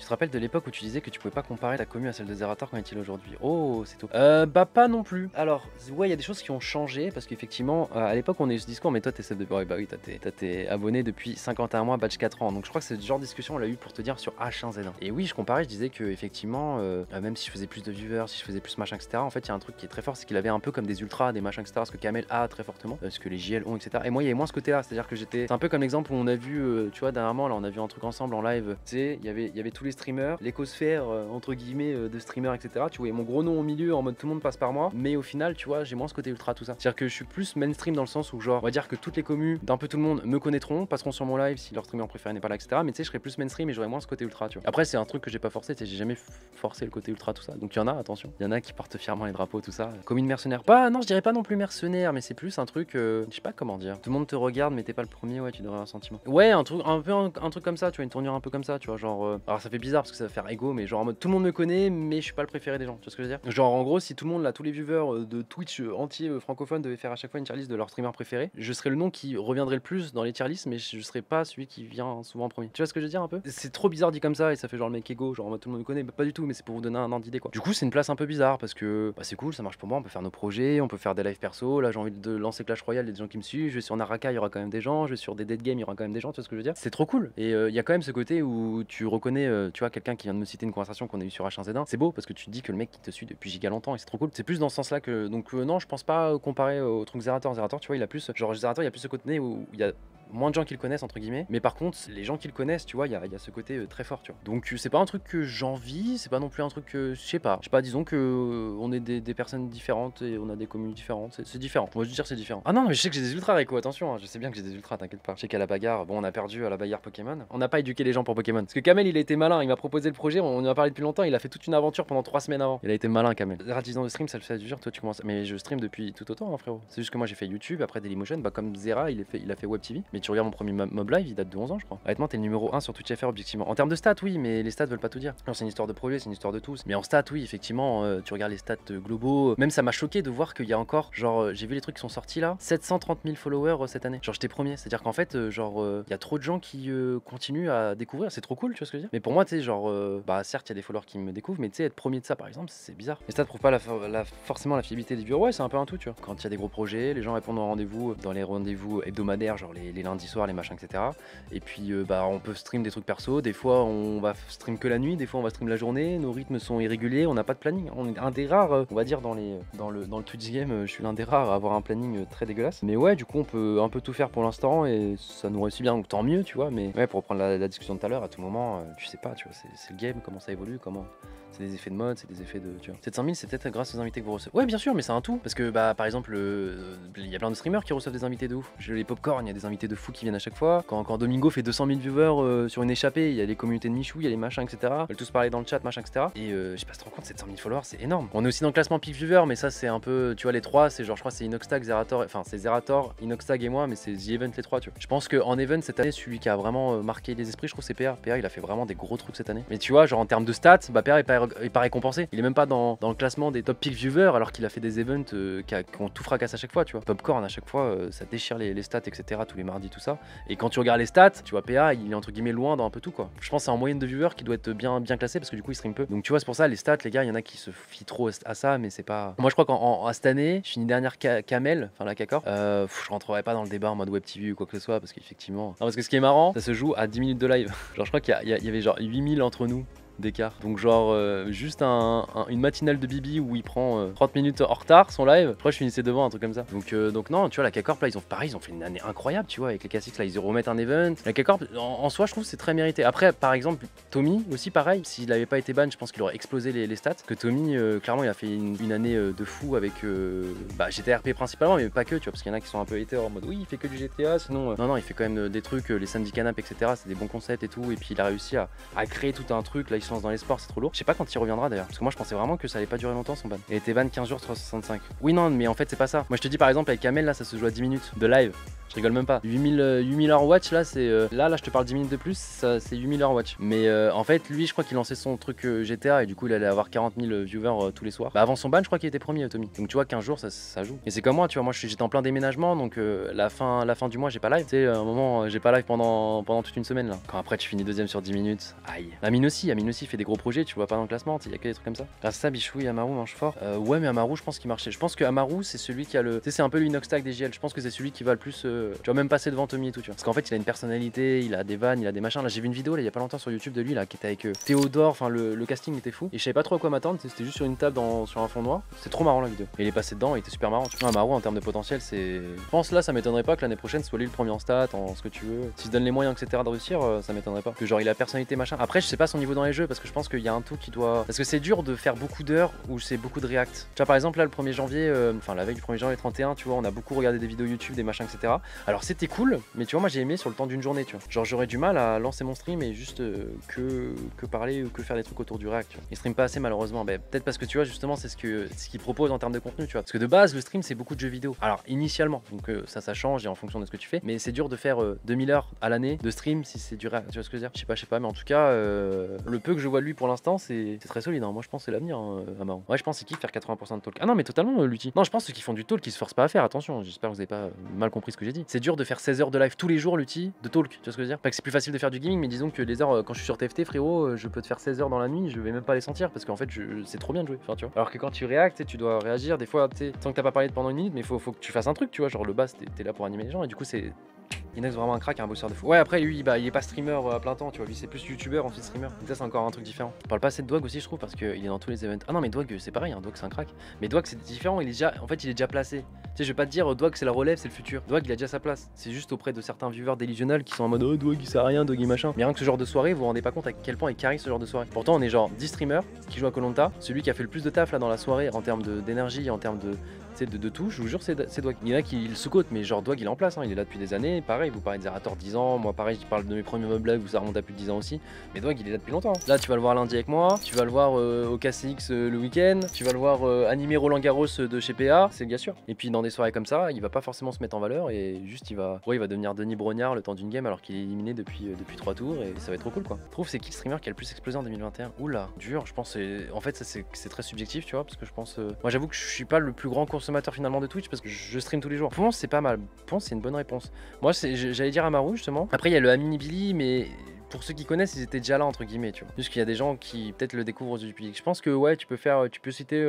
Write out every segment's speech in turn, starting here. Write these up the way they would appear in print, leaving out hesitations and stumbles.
te rappelles de l'époque où tu disais que tu pouvais pas comparer ta commu à celle de Zerator, qu'en est-il aujourd'hui? Oh, c'est tout. Bah pas non plus. Alors, ouais, il y a des choses qui ont changé parce qu'effectivement, à l'époque, on a eu ce discours, mais toi, t'es de. Ouais, bah oui, t'as tes abonnés depuis 51 mois, badge 4 ans. Donc je crois que c'est ce genre de discussion, on l'a eu pour te dire sur H1Z1. Et oui, je comparais, je disais que effectivement, même si je faisais plus de viewers, si je faisais plus machin, etc., en fait, il y a un truc qui est très fort, c'est qu'il avait un peu comme des ultras, des machins, etc., ce que Kamel a très fortement, ce que les JL ont, etc. Et moi, il y avait moins ce côté-là, c'est-à-dire que j'étais. C'est un peu comme l'exemple où on a vu, tu vois, dernièrement, là, on a vu un truc ensemble en live, tu sais, il y avait tous les streamers, l'écosphère, entre guillemets, de streamers, etc. Tu vois, mon gros nom au milieu, en mode tout le monde passe par moi, mais au final, tu vois, j'ai moins ce côté ultra, tout ça. C'est-à-dire que je suis plus mainstream dans le sens où, genre, on va dire que toutes les communes d'un peu tout le monde me connaîtront, passeront sur mon live si leur streamer préféré n'est pas là, etc. Mais tu sais, je serais plus mainstream et j'aurais moins ce côté ultra, tu vois. Après, c'est un truc que j'ai pas forcé, tu sais, j'ai jamais forcé le côté ultra, tout ça. Donc il y en a, attention, il y en a qui portent fièrement les drapeaux, tout ça. Commune mercenaire. Pas, non, je dirais pas non plus mercenaire, mais c'est plus un truc, je sais pas comment dire. Tout le monde te regarde, mais t'es pas le premier, ouais, tu devrais avoir un sentiment. Ouais, un truc, un peu un truc comme ça, tu vois, une tournure un peu comme ça, tu vois, genre. Alors ça fait bizarre parce que ça va faire ego, mais genre en mode tout le monde me connaît, mais je suis pas le préféré des gens, tu vois ce que je veux dire? Genre en gros, si tout le monde là, tous les viewers de Twitch entiers francophones devaient faire à chaque fois une tier list de leur streamer préféré, je serais le nom qui reviendrait le plus dans les tier lists, mais je serais pas celui qui vient souvent en premier. Tu vois ce que je veux dire un peu? C'est trop bizarre dit comme ça et ça fait genre le mec ego, genre en mode tout le monde me connaît, bah, pas du tout, mais c'est pour vous donner un ordre d'idée quoi. Du coup, c'est une place un peu bizarre parce que bah, c'est cool, ça marche pour moi, on peut faire nos projets, on peut faire des lives perso. Là, j'ai envie de lancer Clash Royale, il y a des gens qui me suivent, je vais sur Naraka, il y aura quand même des gens, je vais sur des dead games, il y aura quand même des gens, tu vois ce que je veux dire? C'est trop cool. Et il y a quand même ce côté où tu reconnais, tu vois, quelqu'un qui vient de me citer une conversation qu'on a eue sur H1Z1. C'est beau parce que tu te dis que le mec qui te suit depuis giga longtemps et c'est trop cool. C'est plus dans ce sens-là que. Donc, non, je pense pas comparer au truc Zerator. Zerator, tu vois, il a plus. Genre, Zerator, il y a plus ce côté où il y a moins de gens qui le connaissent entre guillemets, mais par contre les gens qui le connaissent, tu vois, il y a ce côté très fort, tu vois. Donc c'est pas un truc que j'envie, c'est pas non plus un truc que je sais pas, disons que on est des personnes différentes et on a des communes différentes, c'est différent. Moi je veux dire c'est différent. Ah non mais je sais que j'ai des ultras Rico, attention, hein, je sais bien que j'ai des ultras, t'inquiète pas. Je sais qu'à la bagarre, bon on a perdu à la bagarre Pokémon, on n'a pas éduqué les gens pour Pokémon. Parce que Kamel il a été malin, il m'a proposé le projet, on en a parlé depuis longtemps, il a fait toute une aventure pendant 3 semaines avant. Il a été malin Kamel. 10 ans de stream ça le fait dur, toi tu commences. Mais je stream depuis tout autant hein, frérot. C'est juste que moi j'ai fait YouTube, après Dailymotion, bah comme Zera il a fait Web TV, mais tu regardes mon premier Mob Live, il date de 11 ans, je crois. Honnêtement, t'es le numéro 1 sur Twitch FR, objectivement. En termes de stats, oui, mais les stats veulent pas tout dire. C'est une histoire de projet, c'est une histoire de tous. Mais en stats, oui, effectivement, tu regardes les stats globaux. Même ça m'a choqué de voir qu'il y a encore, genre, j'ai vu les trucs qui sont sortis là, 730 000 followers cette année. Genre, j'étais premier. C'est-à-dire qu'en fait, il y a trop de gens qui continuent à découvrir. C'est trop cool, tu vois ce que je veux dire? Mais pour moi, tu sais, genre, bah, certes, il y a des followers qui me découvrent, mais tu sais, être premier de ça, par exemple, c'est bizarre. Les stats prouvent pas forcément la fiabilité des viewers. Ouais, c'est un peu un tout, tu vois. Quand il y a des gros projets, les gens répondent au rendez-vous, dans les rendez-vous hebdomadaires, genre les lundis soirs, les machins, etc. Et puis bah on peut stream des trucs perso, des fois on va stream que la nuit, des fois on va stream la journée, nos rythmes sont irréguliers, on n'a pas de planning. On est un des rares, on va dire dans le Twitch game, je suis l'un des rares à avoir un planning très dégueulasse. Mais ouais, du coup on peut un peu tout faire pour l'instant et ça nous réussit bien, donc tant mieux, tu vois. Mais ouais, pour reprendre la discussion de tout à l'heure, à tout moment, tu sais pas, tu vois, c'est le game, comment ça évolue, comment. C'est des effets de mode, c'est des effets de. Tu vois. 700 000, c'est peut-être grâce aux invités que vous recevez. Ouais, bien sûr, mais c'est un tout. Parce que, bah, par exemple, il y a plein de streamers qui reçoivent des invités de ouf. Les Popcorn, il y a des invités de fou qui viennent à chaque fois. Quand Domingo fait 200 000 viewers sur une échappée, il y a les communautés de Michou, il y a les machins, etc. Ils veulent tous parler dans le chat, machin, etc. Et je sais pas si tu te rends compte, 700 000 followers, c'est énorme. On est aussi dans le classement peak viewer, mais ça, c'est un peu. Tu vois, les trois, c'est genre, je crois, c'est Inoxtag, Zerator. Enfin, c'est Zerator, Inoxtag et moi, mais c'est The Event les trois, tu vois. Je pense qu'en Event, cette année, celui qui a vraiment marqué les esprits, je trouve, c'est PA. PA, il a fait vraiment des gros trucs cette année. Mais tu vois, genre en termes de stats, bah, PA est pas récompensé. Il est même pas dans le classement des top peak viewers alors qu'il a fait des events qui ont tout fracassé à chaque fois, tu vois. Popcorn à chaque fois, ça déchire les stats, etc. tous les mardis, tout ça. Et quand tu regardes les stats, tu vois, PA, il est entre guillemets loin dans un peu tout, quoi. Je pense que c'est en moyenne de viewers qui doit être bien classé parce que du coup, il stream peu. Donc tu vois, c'est pour ça, les stats, les gars, il y en a qui se fient trop à ça, mais c'est pas. Moi, je crois qu'à cette année, je finis dernière Kamel, enfin la Kakor. Je rentrerai pas dans le débat en mode web TV ou quoi que ce soit parce qu'effectivement. Non, parce que ce qui est marrant, ça se joue à 10 minutes de live. Genre, je crois qu'il y avait genre 8000 entre nous d'écart. Donc genre juste une matinale de Bibi où il prend 30 minutes en retard son live. Je crois que je finissais devant un truc comme ça. Donc non, tu vois la K-Corp là ils ont fait une année incroyable, tu vois, avec les K6 là ils remettent un event. La K-Corp en soi je trouve c'est très mérité. Après par exemple Tommy aussi pareil, s'il avait pas été ban je pense qu'il aurait explosé les stats. Que Tommy clairement il a fait une année de fou avec GTRP principalement mais pas que, tu vois, parce qu'il y en a qui sont un peu haters en mode oui il fait que du GTA sinon non il fait quand même des trucs, les samedis canap etc, c'est des bons concepts et tout, et puis il a réussi à créer tout un truc là. Dans les sports, c'est trop lourd. Je sais pas quand il reviendra d'ailleurs, parce que moi je pensais vraiment que ça allait pas durer longtemps son ban. Il était ban 15 jours 365. Oui non mais en fait c'est pas ça. Moi je te dis par exemple avec Kamel là ça se joue à 10 minutes de live. Je rigole même pas. 8000 heures watch là, c'est là je te parle 10 minutes de plus, ça c'est 8000 heures watch. Mais en fait, lui, je crois qu'il lançait son truc GTA et du coup, il allait avoir 40 000 viewers tous les soirs. Bah avant son ban, je crois qu'il était premier, Tommy. Donc tu vois, 15 jours, ça joue. Et c'est comme moi, tu vois, moi j'étais en plein déménagement, donc la fin du mois, j'ai pas live. Tu sais, à un moment, j'ai pas live pendant toute une semaine là. Quand après tu finis deuxième sur 10 minutes, aïe. Amine aussi fait des gros projets, tu vois pas dans le classement, il y a que des trucs comme ça. Grâce à ça, Bichou et Amaru mangent fort. Ouais, mais Amaru, je pense qu'il marchait. Je pense que Amaru, c'est celui qui a le. Tu sais, c'est un peu l'Inoxtag des JL. Je pense que c'est celui qui va le plus. Tu vois, même passer devant Tommy et tout, tu vois. Parce qu'en fait, il a une personnalité, il a des vannes, il a des machins. Là, j'ai vu une vidéo là, il y a pas longtemps sur YouTube de lui là, qui était avec Théodore. Enfin, le casting était fou. Et je savais pas trop à quoi m'attendre. C'était juste sur une table sur un fond noir. C'était trop marrant la vidéo. Et il est passé dedans, il était super marrant. Tu vois, Amaru en termes de potentiel, c'est. Je pense là, ça m'étonnerait pas que l'année prochaine soit lui le premier en stats, en ce que tu veux. S'il se donne les moyens, etc. de réussir, ça m'étonnerait pas. Que genre, il a la personnalité machin. Après, je sais pas son niveau dans les jeux parce que je pense qu'il y a un tout qui doit. Parce que c'est dur de faire beaucoup d'heures où c'est beaucoup de react. Tu vois, par exemple, là, le 1er janvier, enfin, la veille du 1er janvier 31, tu vois, on a beaucoup regardé des vidéos YouTube, des machins, etc. Alors, c'était cool, mais tu vois, moi, j'ai aimé sur le temps d'une journée, tu vois. Genre, j'aurais du mal à lancer mon stream et juste que parler ou que faire des trucs autour du react, tu vois. Il stream pas assez, malheureusement. Bah, peut-être parce que tu vois, justement, c'est ce qu'il propose en termes de contenu, tu vois. Parce que de base, le stream, c'est beaucoup de jeux vidéo. Alors, initialement, donc ça change et en fonction de ce que tu fais, mais c'est dur de faire 2000 heures à l'année de stream si c'est du react, tu vois ce que je veux dire. Je sais pas, mais en tout cas, le peu que je vois de lui pour l'instant, c'est très solide, hein. Moi, je pense que c'est l'avenir, Amaru. Ouais, je pense qu'il kiffe faire 80% de talk. Ah non, mais totalement, Lutti. Non, je pense que ceux qui font du talk, qui se forcent pas à faire. Attention, j'espère que vous avez pas mal compris ce que j'ai dit. C'est dur de faire 16 heures de live tous les jours, Lutti, de talk, tu vois ce que je veux dire. Pas que c'est plus facile de faire du gaming, mais disons que les heures, quand je suis sur TFT, frérot, je peux te faire 16 heures dans la nuit, je vais même pas les sentir parce qu'en fait, c'est trop bien de jouer. Enfin, tu vois. Alors que quand tu réactes, tu dois réagir. Des fois, tu sais, sans que t'as pas parlé pendant une minute, mais faut que tu fasses un truc, tu vois. Genre le bass, t'es là pour animer les gens et du coup, c'est. Inox vraiment un crack, un bosseur de fou. Ouais, après lui, il est pas streamer à plein temps, tu vois. Lui, c'est plus youtubeur ensuite streamer. Donc ça, c'est encore un truc différent. On parle pas assez de Dwag aussi, je trouve, parce qu'il est dans tous les events. Ah non, mais Dwag, c'est pareil, hein, Dwag, c'est un crack. Mais Dwag, c'est différent. Il est déjà placé. Tu sais, je vais pas te dire Dwag, c'est la relève, c'est le futur. Dwag, il a déjà sa place. C'est juste auprès de certains viewers délusionnels qui sont en mode oh, Dwag, il sert à rien, Dwag, il machin. Mais rien que ce genre de soirée, vous vous rendez pas compte à quel point il carry ce genre de soirée. Pourtant, on est genre 10 streamers qui jouent à koh celui qui a fait le plus de taf là dans la soirée en termes d'énergie, en termes de tout, je vous jure, c'est Dwag. Il y en a qui le sous-cotent, mais genre Dwag, il est en place, hein, il est là depuis des années. Pareil, vous parlez de Zerator 10 ans, moi pareil, je parle de mes premiers meubles live où ça remonte à plus de 10 ans aussi. Mais Dwag, il est là depuis longtemps. Là, tu vas le voir lundi avec moi, tu vas le voir au KCX le week-end, tu vas le voir animer Roland Garros de chez PA, c'est le gars sûr. Et puis dans des soirées comme ça, il va pas forcément se mettre en valeur et juste il va devenir Denis Brognard le temps d'une game alors qu'il est éliminé depuis 3 tours et ça va être trop cool quoi. Je trouve c'est qui le streamer qui a le plus explosé en 2021. Oula, dur, je pense. En fait, ça c'est très subjectif, tu vois, parce que je pense. Moi, j'avoue que je suis pas le plus grand consommateur finalement de Twitch parce que je stream tous les jours. Ponce, c'est pas mal. Ponce, c'est une bonne réponse. Moi, j'allais dire Amaru justement. Après, il y a le Amini Billy, mais pour ceux qui connaissent, ils étaient déjà là entre guillemets, tu vois. Juste qu'il y a des gens qui peut-être le découvrent aux yeux du public. Je pense que ouais, tu peux citer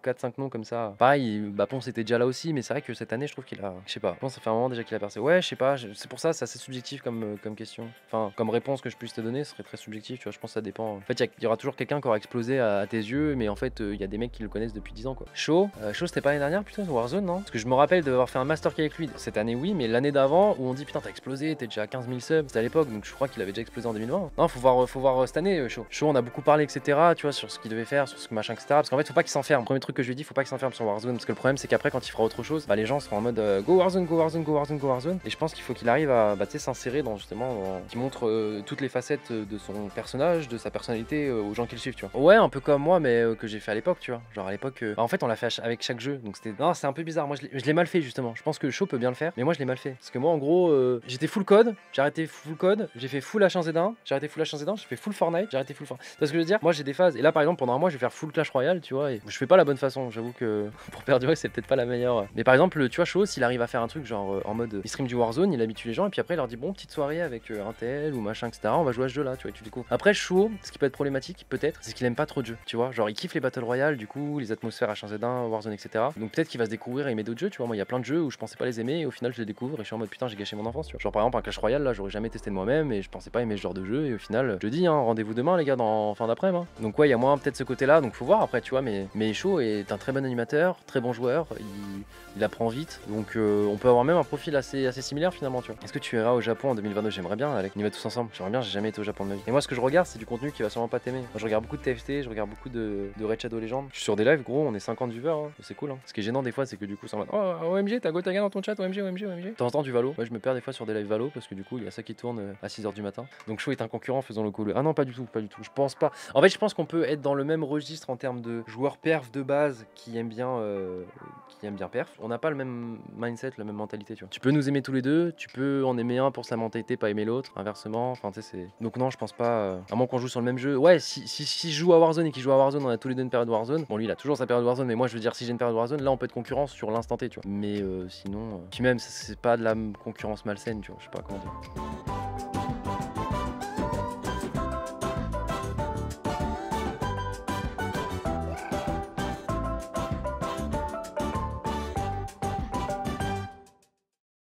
4-5 noms comme ça. Pareil, bah Ponce était déjà là aussi, mais c'est vrai que cette année, je trouve qu'il a, je sais pas. Je pense que ça fait un moment déjà qu'il a percé. Ouais, je sais pas. C'est pour ça, c'est assez subjectif comme question. Enfin, comme réponse que je puisse te donner, ce serait très subjectif. Tu vois, je pense que ça dépend. En fait, il y aura toujours quelqu'un qui aura explosé à tes yeux, mais en fait, il y a des mecs qui le connaissent depuis 10 ans, quoi. Chaud, c'était pas l'année dernière plutôt Warzone, non? Parce que je me rappelle d'avoir fait un master avec lui cette année, oui, mais l'année d'avant où on dit putain, t'as explosé, t'es déjà à 15 000 subs, c'était à l'époque, donc je crois qu'il avait déjà explosé en 2020. Non, faut voir cette année, Chaud. Chaud, on a beaucoup parlé, etc. Tu vois, sur ce qu'il devait faire, sur ce machin, etc. Parce qu'en fait, faut pas qu'il s'enferme. Premier truc que je lui ai dit, faut pas qu'il s'enferme sur Warzone. Parce que le problème, c'est qu'après, quand il fera autre chose, bah, les gens seront en mode go Warzone, go Warzone, go Warzone, go Warzone. Et je pense qu'il faut qu'il arrive à s'insérer dans qui montre toutes les facettes de son personnage, de sa personnalité aux gens qui le suivent, tu vois. Ouais, un peu comme moi, mais que j'ai fait à l'époque, tu vois. Genre à l'époque, en fait, on l'a fait avec chaque jeu. Donc c'était. Non, c'est un peu bizarre. Moi, je l'ai mal fait, justement. Je pense que Chaud peut bien le faire, mais moi, je l'ai mal fait. Parce que moi, en gros, j'étais full code, j'ai arrêté full code, j'ai fait full H1Z1, j'ai arrêté full H1Z1, j'ai fait full Fortnite, j'ai arrêté full Fortnite. Tu vois ce que je veux dire? Moi, j'ai des phases. Et là, par exemple, pendant un mois, je vais faire full Clash Royale, tu vois. Et je fais pas la bonne façon. J'avoue que pour perdurer, c'est peut-être pas la meilleure. Mais par exemple, tu vois, Chaud, s'il arrive à faire un truc genre en mode il stream du Warzone, il habitue les gens, et puis après, il leur dit bon, petite soirée avec un tel ou machin, etc. On va jouer à ce jeu là, tu vois, et tu découvres. Après, Chaud, ce qui peut être problématique, peut-être, c'est qu'il aime pas trop de jeux, tu vois. Genre, il kiffe les Battle Royale, du coup, les atmosphères H1Z1, Warzone, etc. Donc peut-être qu'il va se découvrir et aimer d'autres jeux, tu vois. Moi, il y a plein de jeux où je pensais pas les aimer, et au final, je les découvre, et je suis en mode putain, j'ai gâché mon enfance, tu vois. Genre, par exemple, un Clash Royale, là, j'aurais jamais testé de moi-même, et je pensais pas aimer ce genre de jeu, et au final, je dis, hein, rendez-vous demain, les gars, en fin d'après-midi. Donc, ouais, il y a moins peut-être ce côté-là, donc faut voir après, tu vois. Mais Chaud est un très bon animateur, très bon joueur, il apprend vite, donc on peut avoir même un profil assez similaire finalement, tu vois. Est-ce que tu iras au Japon en 2022? J'aimerais bien, Alec, on y va tous ensemble. J'aimerais bien, j'ai jamais été au Japon de ma vie. Et moi, ce que je regarde, c'est du contenu qui va sûrement pas t'aimer. Moi, je regarde beaucoup de TFT, je regarde beaucoup de Red Shadow Legends. Je suis sur des lives, gros, on est 50 viewers, hein. C'est cool, hein. Ce qui est gênant des fois, c'est que du coup, ça va. Oh, OMG, t'as Gotaga dans ton chat, OMG, OMG, OMG. De temps en temps, du Valo. Ouais, je me perds des fois sur des lives Valo parce que du coup, il y a ça qui tourne à 6h du matin. Donc Donc Shaw est un concurrent, faisons-le cool. Ah non, pas du tout, pas du tout. Je pense pas. En fait, je pense qu'on peut être dans le même registre en termes de joueurs perf de base qui aiment bien perf. On n'a pas le même mindset, la même mentalité, tu vois. Tu peux nous aimer tous les deux, tu peux en aimer un pour sa mentalité, pas aimer l'autre, inversement. Enfin, tu sais, c'est. Donc non, je pense pas. À moins qu'on joue sur le même jeu. Ouais, si je joue à Warzone et qu'il joue à Warzone, on a tous les deux une période Warzone. Bon, lui, il a toujours sa période Warzone, mais moi, je veux dire, si j'ai une période Warzone, là, on peut être concurrence sur l'instant T, tu vois. Mais sinon, puis même, c'est pas de la concurrence malsaine, tu vois. Je sais pas comment dire.